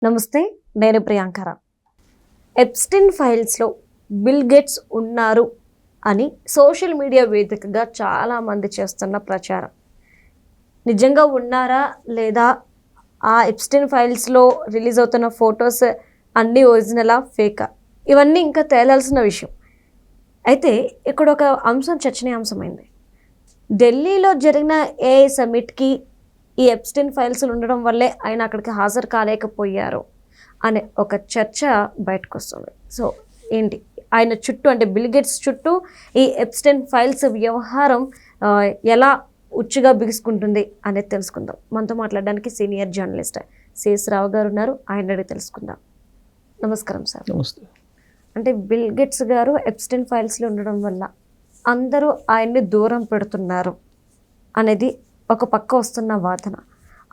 నమస్తే, నేను ప్రియాంకరా. Epstein ఫైల్స్లో bill gates ఉన్నారు అని సోషల్ మీడియా వేదికగా చాలామంది చేస్తున్న ప్రచారం నిజంగా ఉన్నారా లేదా, ఆ ఎప్స్టీన్ ఫైల్స్లో రిలీజ్ అవుతున్న ఫొటోస్ అన్నీ ఒరిజినలా ఫేకా, ఇవన్నీ ఇంకా తేలాల్సిన విషయం. అయితే ఇక్కడ ఒక అంశం చర్చనీయాంశమైంది. ఢిల్లీలో జరిగిన ఏఐ సమ్మిట్కి ఈ ఎప్స్టీన్ ఫైల్స్ ఉండడం వల్లే ఆయన అక్కడికి హాజరు కాలేకపోయారు అనే ఒక చర్చ బయటకు వస్తుంది. సో ఏంటి ఆయన చుట్టూ, అంటే బిల్ గేట్స్ చుట్టూ ఈ ఎప్స్టీన్ ఫైల్స్ వ్యవహారం ఎలా ఉచ్చుగా బిగుసుకుంటుంది అనేది తెలుసుకుందాం. మనతో మాట్లాడడానికి సీనియర్ జర్నలిస్ట్ సిఎస్ రావు గారు ఉన్నారు, ఆయన అడిగి తెలుసుకుందాం. నమస్కారం సార్. నమస్తే. అంటే బిల్ గేట్స్ గారు ఎప్స్టీన్ ఫైల్స్లో ఉండడం వల్ల అందరూ ఆయన్ని దూరం పెడుతున్నారు అనేది ఒక పక్క వస్తున్న వాదన.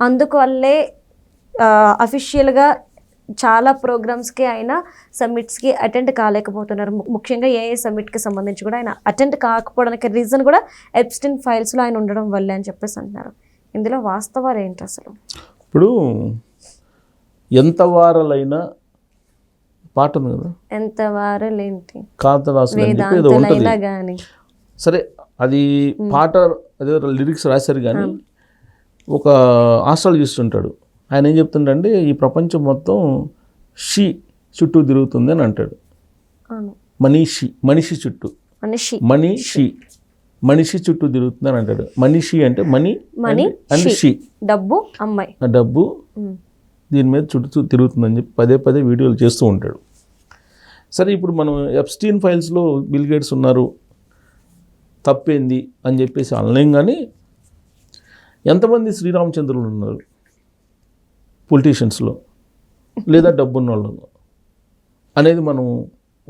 అందువల్లే అఫీషియల్గా చాలా ప్రోగ్రామ్స్కి ఆయన సమ్మిట్స్కి అటెండ్ కాలేకపోతున్నారు. ముఖ్యంగా ఏఐ సమ్మిట్కి సంబంధించి కూడా ఆయన అటెండ్ కాకపోవడానికి రీజన్ కూడా ఎప్స్టీన్ ఫైల్స్లో ఆయన ఉండడం వల్లే అని చెప్పేసి అంటున్నారు. ఇందులో వాస్తవాలు ఏంటి అసలు? ఇప్పుడు ఎంత వారలైనా పాట ఉంది కదా, ఎంత వారలేంటి వేదాంతులైనా కానీ సరే, అది పాట అదే లిరిక్స్ రాశారు. కానీ ఒక ఆస్ట్రాలజిస్ట్ ఉంటాడు, ఆయన ఏం చెప్తుంటే ఈ ప్రపంచం మొత్తం షీ చుట్టూ తిరుగుతుంది అని అంటాడు. మనిషి చుట్టూ, మనిషి చుట్టూ తిరుగుతుంది అని అంటాడు. మనిషి అంటే మనీ అండ్ షీ, డబ్బు, అమ్మాయి, డబ్బు దీని మీద చుట్టూ తిరుగుతుందని చెప్పి పదే పదే వీడియోలు చేస్తూ ఉంటాడు. సరే, ఇప్పుడు మనం ఎప్స్టీన్ ఫైల్స్లో బిల్ గేట్స్ ఉన్నారు, తప్పేంది అని చెప్పేసి అనలేం. కానీ ఎంతమంది శ్రీరామచంద్రులు ఉన్నారు పొలిటీషియన్స్లో, లేదా డబ్బున్న వాళ్ళు అనేది మనం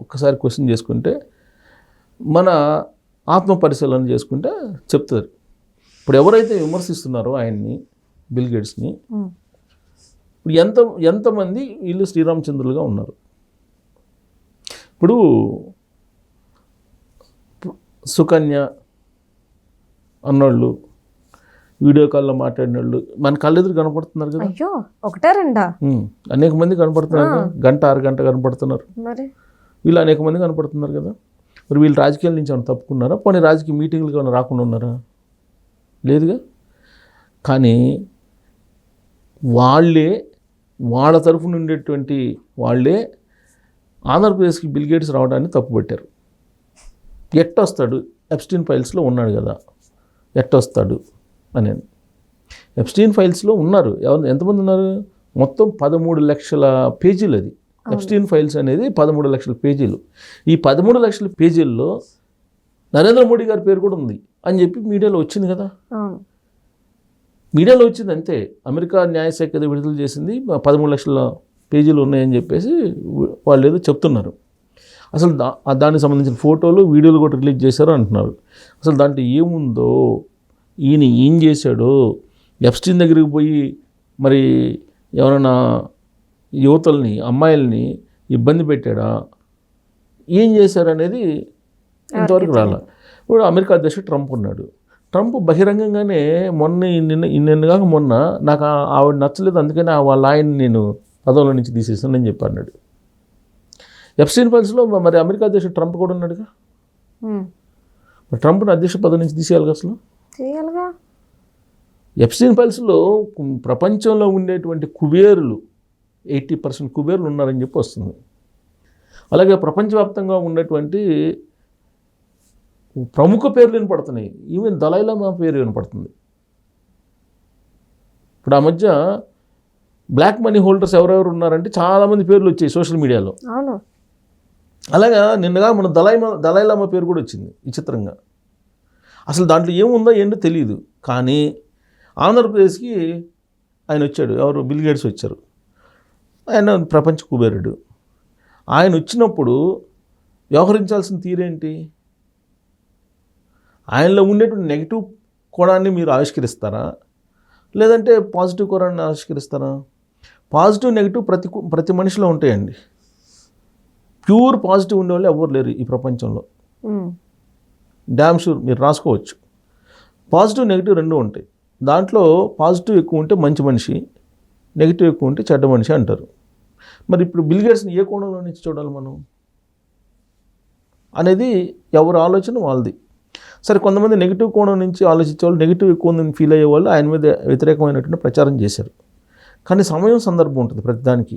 ఒక్కసారి క్వశ్చన్ చేసుకుంటే, మన ఆత్మ పరిశీలన చేసుకుంటే చెప్తారు. ఇప్పుడు ఎవరైతే విమర్శిస్తున్నారో ఆయన్ని, బిల్ గేట్స్ని, ఇప్పుడు ఎంతమంది వీళ్ళు శ్రీరామచంద్రులుగా ఉన్నారు? ఇప్పుడు సుకన్య అన్నోళ్ళు, వీడియో కాల్లో మాట్లాడిన వాళ్ళు మన కళ్ళెదురు కనపడుతున్నారు కదా. అయ్యో, ఒకటే రెండా? అనేక మంది కనపడుతున్నారు కదా, గంట 6 గంట కనపడుతున్నారు. వీళ్ళు అనేక మంది కనపడుతున్నారు కదా. మరి వీళ్ళు రాజకీయాల నుంచి ఏమైనా తప్పుకున్నారా? పోనీ రాజకీయ మీటింగ్లకు ఏమైనా రాకుండా ఉన్నారా? లేదుగా. కానీ వాళ్ళ తరఫున ఉండేటువంటి వాళ్ళే ఆంధ్రప్రదేశ్కి బిల్ గేట్స్ రావడాన్ని తప్పుపట్టారు. ఎట్టొస్తాడు, ఎప్స్టీన్ ఫైల్స్లో ఉన్నాడు కదా, ఎట్టొస్తాడు అని. ఎప్స్టీన్ ఫైల్స్లో ఉన్నారు. ఎంతమంది ఉన్నారు? మొత్తం 13 లక్షల పేజీలు. అది ఎప్స్టీన్ ఫైల్స్ అనేది 13 లక్షల పేజీలు. ఈ 13 లక్షల పేజీల్లో నరేంద్ర మోడీ గారి పేరు కూడా ఉంది అని చెప్పి మీడియాలో వచ్చింది కదా. మీడియాలో వచ్చింది అంతే. అమెరికా న్యాయశాఖ విడుదల చేసింది 13 లక్షల పేజీలు ఉన్నాయని చెప్పేసి వాళ్ళు ఏదో చెప్తున్నారు. అసలు దానికి సంబంధించిన ఫోటోలు, వీడియోలు కూడా రిలీజ్ చేశారు అంటున్నారు. అసలు దాంట్లో ఏముందో, ఈయన ఏం చేశాడో, ఎప్స్టీన్ దగ్గరికి పోయి మరి ఎవరైనా యువతల్ని, అమ్మాయిల్ని ఇబ్బంది పెట్టాడా, ఏం చేశారనేది ఇంతవరకు రాలే. ఇప్పుడు అమెరికా అధ్యక్షుడు ట్రంప్ ఉన్నాడు. ట్రంప్ బహిరంగంగానే నిన్న నాకు ఆవిడ నచ్చలేదు, అందుకని వాళ్ళ ఆయన్ని నేను పదవుల నుంచి తీసేసానని చెప్పి అన్నాడు. ఎప్స్టీన్ ఫైల్స్లో మరి అమెరికా అధ్యక్షుడు ట్రంప్ కూడా ఉన్నాడుగా. మరి ట్రంప్ని అధ్యక్ష పదవి నుంచి తీసేయాలిగా అసలు. ఎప్స్టీన్ ఫైల్స్లో ప్రపంచంలో ఉండేటువంటి కుబేరులు 80% కుబేరులు ఉన్నారని చెప్పి వస్తుంది. అలాగే ప్రపంచవ్యాప్తంగా ఉన్నటువంటి ప్రముఖ పేర్లు వినపడుతున్నాయి. ఈవెన్ దలైలామా పేరు వినపడుతుంది. ఇప్పుడు ఆ మధ్య బ్లాక్ మనీ హోల్డర్స్ ఎవరెవరు ఉన్నారంటే చాలామంది పేర్లు వచ్చాయి సోషల్ మీడియాలో. అలాగా నిన్నగా మన దలైలామా పేరు కూడా వచ్చింది విచిత్రంగా. అసలు దాంట్లో ఏముందో ఏంటో తెలియదు. కానీ ఆంధ్రప్రదేశ్కి ఆయన వచ్చాడు. ఎవరు? బిల్ గేట్స్ వచ్చారు. ఆయన ప్రపంచ కుబేరుడు. ఆయన వచ్చినప్పుడు వ్యవహరించాల్సిన తీరేంటి? ఆయనలో ఉండేటువంటి నెగిటివ్ కోణాన్ని మీరు ఆవిష్కరిస్తారా, లేదంటే పాజిటివ్ కోణాన్ని ఆవిష్కరిస్తారా? పాజిటివ్, నెగిటివ్ ప్రతి మనిషిలో ఉంటాయండి. ప్యూర్ పాజిటివ్ ఉండేవాళ్ళు ఎవరు లేరు ఈ ప్రపంచంలో. డ్యామ్ షూర్, మీరు రాసుకోవచ్చు. పాజిటివ్, నెగిటివ్ రెండు ఉంటాయి. దాంట్లో పాజిటివ్ ఎక్కువ ఉంటే మంచి మనిషి, నెగిటివ్ ఎక్కువ ఉంటే చెడ్డ మనిషి అంటారు. మరి ఇప్పుడు బిల్ గేట్స్ని ఏ కోణంలో నుంచి చూడాలి మనం అనేది ఎవరి ఆలోచన వాళ్ళది. సరే, కొంతమంది నెగిటివ్ కోణం నుంచి ఆలోచించేవాళ్ళు, నెగిటివ్ ఎక్కువ ఉందని ఫీల్ అయ్యేవాళ్ళు ఆయన మీద వ్యతిరేకమైనటువంటి ప్రచారం చేశారు. కానీ సమయం సందర్భం ఉంటుంది ప్రతిదానికి.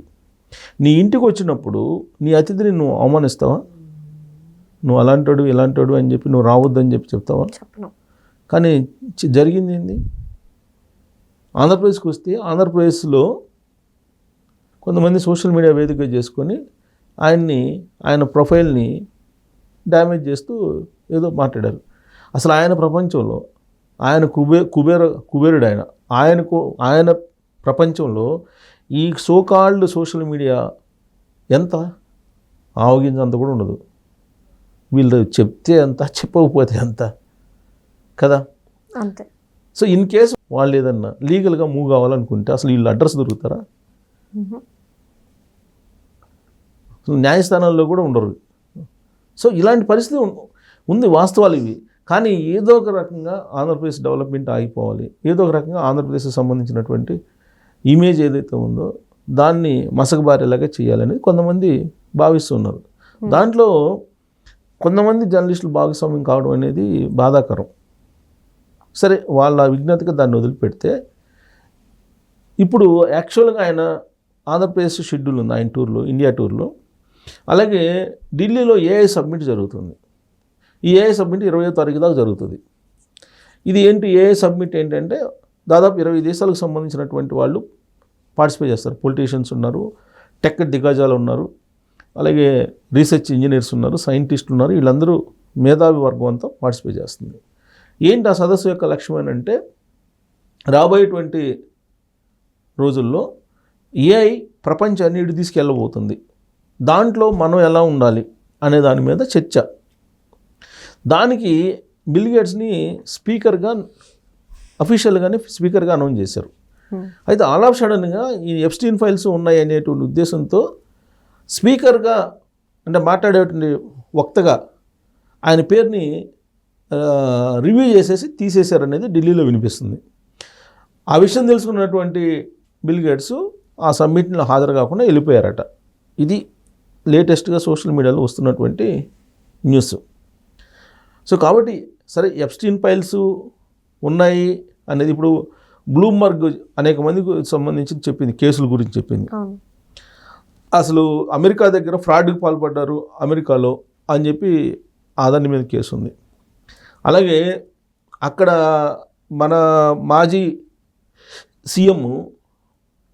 నీ ఇంటికి వచ్చినప్పుడు నీ అతిథిని నువ్వు అవమానిస్తావా? నువ్వు అలాంటోడు ఇలాంటోడు అని చెప్పి నువ్వు రావద్దని చెప్పి చెప్తావా? చెప్పను. కానీ జరిగింది ఏంది? ఆంధ్రప్రదేశ్కి వస్తే ఆంధ్రప్రదేశ్లో కొంతమంది సోషల్ మీడియా వేదిక చేసుకొని ఆయన ప్రొఫైల్ని డ్యామేజ్ చేస్తూ ఏదో మాట్లాడారు. అసలు ఆయన ప్రపంచంలో ఆయన కుబేరుడు. ఆయన ప్రపంచంలో ఈ సోకాల్డ్ సోషల్ మీడియా ఎంత ఆవగించంత కూడా ఉండదు. వీళ్ళు చెప్తే ఎంత, చెప్పకపోతే ఎంత కదా. అంతే. సో ఇన్ కేసు వాళ్ళు ఏదన్నా లీగల్గా మూవ్ కావాలనుకుంటే అసలు వీళ్ళు అడ్రస్ దొరుకుతారా? న్యాయస్థానాల్లో కూడా ఉండరు. సో ఇలాంటి పరిస్థితి ఉంది. వాస్తవాలు ఇవి. కానీ ఏదో ఒక రకంగా ఆంధ్రప్రదేశ్ డెవలప్మెంట్ ఆగిపోవాలి, ఏదో ఒక రకంగా ఆంధ్రప్రదేశ్కి సంబంధించినటువంటి ఇమేజ్ ఏదైతే ఉందో దాన్ని మసకబారేలాగా చేయాలని కొంతమంది భావిస్తున్నారు. దాంట్లో కొంతమంది జర్నలిస్టులు భాగస్వామ్యం కావడం అనేది బాధాకరం. సరే, వాళ్ళ విజ్ఞతగా దాన్ని వదిలిపెడితే, ఇప్పుడు యాక్చువల్గా ఆయన ఆంధ్రప్రదేశ్ షెడ్యూల్ ఉంది ఆయన టూర్లో, ఇండియా టూర్లో. అలాగే ఢిల్లీలో ఏఐ సబ్మిట్ జరుగుతుంది. ఈ ఏఐ సబ్మిట్ 20వ తారీఖు దాకా జరుగుతుంది. ఇది ఏంటి? ఏఐ సబ్మిట్ ఏంటంటే దాదాపు 20 దేశాలకు సంబంధించినటువంటి వాళ్ళు పార్టిసిపేట్ చేస్తారు. పొలిటీషియన్స్ ఉన్నారు, టెక్ దిగ్గజాలు ఉన్నారు, అలాగే రీసెర్చ్ ఇంజనీర్స్ ఉన్నారు, సైంటిస్టులు ఉన్నారు. వీళ్ళందరూ మేధావి వర్గం అంతా పార్టిసిపేట్ చేస్తుంది. ఏంటి ఆ సదస్సు యొక్క లక్ష్యం ఏంటంటే, రాబోయేటువంటి రోజుల్లో ఏఐ ప్రపంచాన్ని ఇటు తీసుకెళ్ళబోతుంది, దాంట్లో మనం ఎలా ఉండాలి అనే దాని మీద చర్చ. దానికి బిల్ గేట్స్ని స్పీకర్గా, అఫీషియల్గానే స్పీకర్గా అనౌన్స్ చేశారు. అయితే ఆల్ ఆఫ్ సడన్గా ఈ ఎప్స్టీన్ ఫైల్స్ ఉన్నాయి అనేటువంటి ఉద్దేశంతో స్పీకర్గా, అంటే మాట్లాడేటువంటి వక్తగా ఆయన పేరుని రివ్యూ చేసేసి తీసేశారనేది ఢిల్లీలో వినిపిస్తుంది. ఆ విషయం తెలుసుకున్నటువంటి బిల్ గేట్స్ ఆ సమ్మిట్లో హాజరు కాకుండా వెళ్ళిపోయారట. ఇది లేటెస్ట్గా సోషల్ మీడియాలో వస్తున్నటువంటి న్యూస్. సో కాబట్టి సరే, ఎప్స్టీన్ ఫైల్స్ ఉన్నాయి అనేది ఇప్పుడు బ్లూంబర్గ్ అనేక మందికి సంబంధించి చెప్పింది, కేసుల గురించి చెప్పింది. అసలు అమెరికా దగ్గర ఫ్రాడ్కి పాల్పడ్డారు అమెరికాలో అని చెప్పి ఆదాని మీద కేసు ఉంది. అలాగే అక్కడ మన మాజీ సీఎం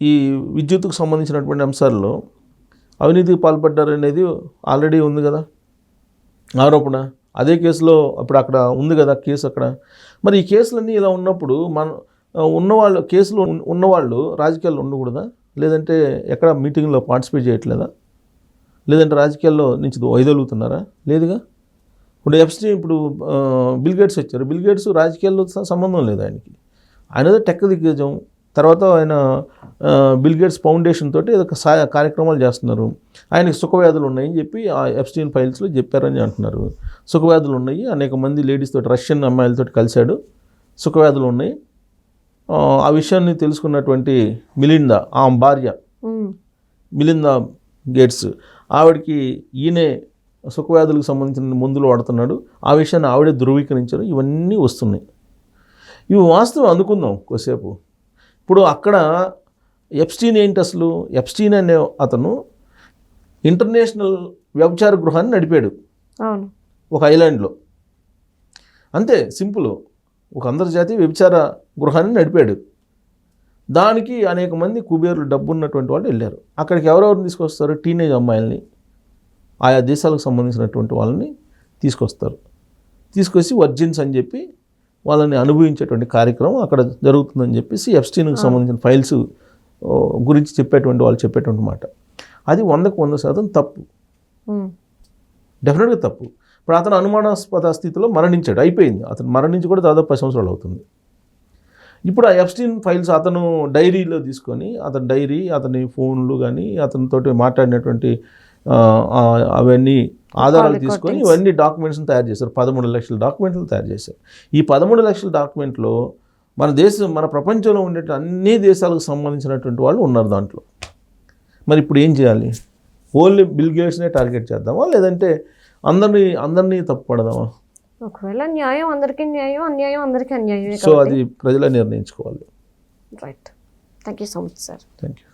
ఈ విద్యుత్తుకు సంబంధించినటువంటి అంశాల్లో అవినీతికి పాల్పడ్డారు అనేది ఆల్రెడీ ఉంది కదా ఆరోపణ. అదే కేసులో అప్పుడు అక్కడ ఉంది కదా కేసు అక్కడ. మరి ఈ కేసులన్నీ ఇలా ఉన్నప్పుడు ఉన్నవాళ్ళు, కేసులో ఉన్నవాళ్ళు రాజకీయాల్లో ఉండకూడదా? లేదంటే ఎక్కడ మీటింగ్లో పార్టిసిపేట్ చేయట్లేదా? లేదంటే రాజకీయాల్లో నుంచి వైదొలుగుతున్నారా? లేదుగా. ఇప్పుడు బిల్ గేట్స్ వచ్చారు. బిల్ గేట్స్ రాజకీయాల్లో సంబంధం లేదు ఆయనకి. ఆయనదో టెక్ దిగ్గజం. తర్వాత ఆయన బిల్ గేట్స్ ఫౌండేషన్ తోటి ఏదో కార్యక్రమాలు చేస్తున్నారు. ఆయనకి సుఖవ్యాధులు ఉన్నాయని చెప్పి ఆ ఎప్స్టీన్ ఫైల్స్లో చెప్పారని అంటున్నారు. సుఖవ్యాధులు ఉన్నాయి, అనేక మంది లేడీస్ తోటి, రష్యన్ అమ్మాయిలతో కలిశాడు, సుఖవ్యాధులు ఉన్నాయి. ఆ విషయాన్ని తెలుసుకున్నటువంటి మిలిండా, ఆ భార్య మిలిందా గేట్స్, ఆవిడకి ఈయనే సుఖవ్యాధులకు సంబంధించిన మందులు వాడుతున్నాడు, ఆ విషయాన్ని ఆవిడే ధృవీకరించారు. ఇవన్నీ వస్తున్నాయి. ఇవి వాస్తవం అనుకుందాం కొద్దిసేపు. ఇప్పుడు అక్కడ ఎప్స్టీన్ ఏంటి అసలు? ఎప్స్టీన్ అనే అతను ఇంటర్నేషనల్ వ్యభిచార గృహాన్ని నడిపాడు ఒక ఐలాండ్లో. అంతే సింపుల్. ఒక అంతర్జాతీయ వ్యభిచార గృహాన్ని నడిపాడు. దానికి అనేక మంది కుబేరులు, డబ్బు ఉన్నటువంటి వాళ్ళు వెళ్ళారు. అక్కడికి ఎవరెవరిని తీసుకొస్తారు? టీనేజ్ అమ్మాయిల్ని, ఆయా దేశాలకు సంబంధించినటువంటి వాళ్ళని తీసుకొస్తారు. తీసుకొచ్చి వర్జిన్స్ అని చెప్పి వాళ్ళని అనుభవించేటువంటి కార్యక్రమం అక్కడ జరుగుతుందని చెప్పేసి ఎప్స్టీన్కి సంబంధించిన ఫైల్స్ గురించి చెప్పేటువంటి వాళ్ళు చెప్పేటువంటి మాట. అది 100% తప్పు, డెఫినెట్గా తప్పు. ఇప్పుడు అతను అనుమానాస్పద స్థితిలో మరణించాడు, అయిపోయింది. అతను మరణించి కూడా దాదాపు 10 సంవత్సరాలు అవుతుంది. ఇప్పుడు ఆ ఎప్స్టీన్ ఫైల్స్ అతను డైరీలో తీసుకొని, అతని డైరీ, అతని ఫోన్లు కానీ, అతనితోటి మాట్లాడినటువంటి అవన్నీ ఆధారాలు తీసుకొని ఇవన్నీ డాక్యుమెంట్స్ని తయారు చేశారు. 13 లక్షల డాక్యుమెంట్లు తయారు చేశారు. ఈ 13 లక్షల డాక్యుమెంట్లో మన ప్రపంచంలో ఉండే అన్ని దేశాలకు సంబంధించినటువంటి వాళ్ళు ఉన్నారు దాంట్లో. మరి ఇప్పుడు ఏం చేయాలి? ఓన్లీ బిల్ గేట్స్నే టార్గెట్ చేద్దామా, లేదంటే అందరినీ తప్పు పడదామా? ఒకవేళ న్యాయం అందరికీ న్యాయం, అన్యాయం అందరికీ అన్యాయమే. సో అది ప్రజలే నిర్ణయించుకోవాలి. Right. Thank you so much sir. Thank you.